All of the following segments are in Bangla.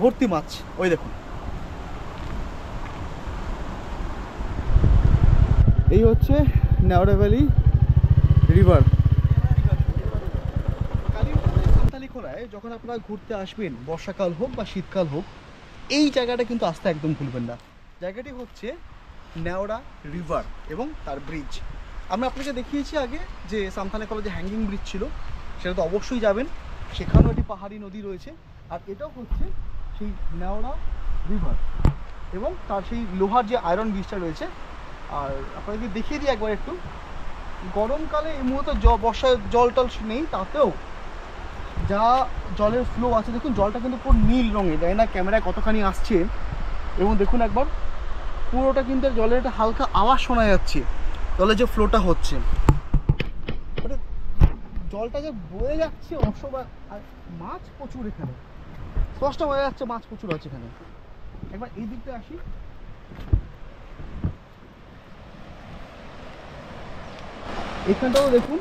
ভর্তি মাছ। ওই দেখুন, এই হচ্ছে নেওড়া ভ্যালি রিভার। কালিম্পংয়ের সান্তালিখোলায় যখন আপনারা ঘুরতে আসবেন, বর্ষাকাল হোক বা শীতকাল হোক, এই জায়গাটা কিন্তু আসতে একদম ভুলবেন না। জায়গাটি হচ্ছে নেওড়া রিভার এবং তার ব্রিজ। আমি আপনাকে দেখিয়েছি আগে যে সান্তালিখোলা যে হ্যাঙ্গিং ব্রিজ ছিল, সেটা তো অবশ্যই যাবেন, সেখানেও একটি পাহাড়ি নদী রয়েছে। আর এটাও হচ্ছে সেই নেওড়া রিভার এবং তার সেই লোহার যে আয়রন ব্রিজটা রয়েছে। আর আপনাকে দেখিয়ে দিই একবার একটু, গরমকালে এই মুহূর্তে বর্ষায় জল টল নেই, তাতেও যা জলের ফ্লো আছে দেখুন, জলটা কিন্তু পুরো নীল রঙের, তাই না? ক্যামেরায় কতখানি আসছে এবং দেখুন একবার পুরোটা কিন্তু জলের একটা হালকা আওয়াজ শোনা যাচ্ছে, জলের যে ফ্লোটা হচ্ছে, মানে জলটা যে বয়ে যাচ্ছে অসবাক। আর মাছ প্রচুর এখানে, স্পষ্ট হয়ে যাচ্ছে মাছ প্রচুর আছে এখানে। একবার এই দিকটা আসি, এখানটাও দেখুন,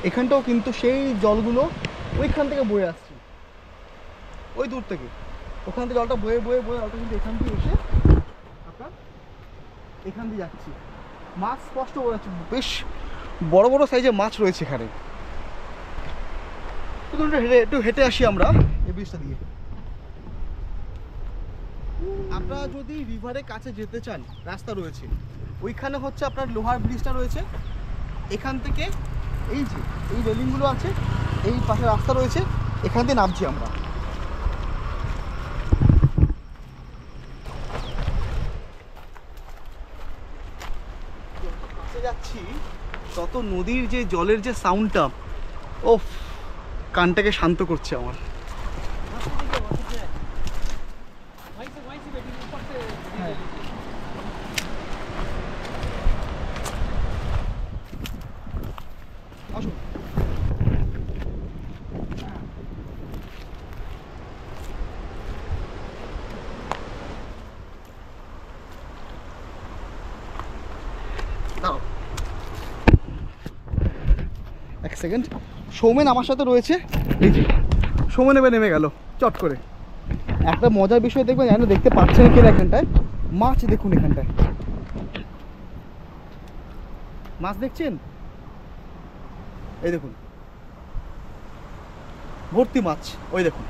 এখানটাও কিন্তু সেই জলগুলো ওইখান থেকে বয়ে আসছে, ওই দূর থেকে ওখান থেকে জলটা বয়ে বয়ে বয়ে জলটা কিন্তু এখান দিয়ে এসে আপনার এখান দিয়ে যাচ্ছে। মাছ স্পষ্ট বোঝা যাচ্ছে, বেশ বড় বড় সাইজের মাছ রয়েছে এখানে। একটু হেঁটে আসি আমরা এই ব্রিজটা দিয়ে। আপনারা যদি রিভারের কাছে যেতে চান, রাস্তা রয়েছে ওইখানে, হচ্ছে আপনার লোহার ব্রিজটা রয়েছে। এখান থেকে এই যে এই রেলিংগুলো আছে, এই পাশে রাস্তা রয়েছে, এখান দিয়ে নামছি আমরা। যাচ্ছি তত নদীর যে জলের যে সাউন্ডটা, ও কানটাকে শান্ত করছে আমার। আসুন, এক সেকেন্ড। সৌমেন আমার সাথে রয়েছে, এই যে সৌমেন এবার নেমে গেল চট করে। একটা মজার বিষয় দেখবেন, জানো দেখতে পাচ্ছেন কিনা, এখানটায় মাছ দেখুন, এখানটায় মাছ দেখছেন, এই দেখুন ভর্তি মাছ। ওই দেখুন,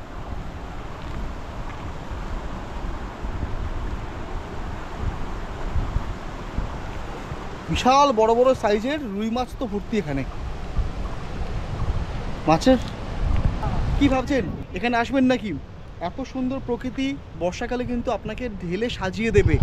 বিশাল বড় বড় সাইজের রুই মাছ তো ভর্তি এখানে। মাছের কি ভাবছেন এখানে আসবেন নাকি? এত সুন্দর প্রকৃতি বর্ষাকালে কিন্তু আপনাকে ঢেলে সাজিয়ে দেবে।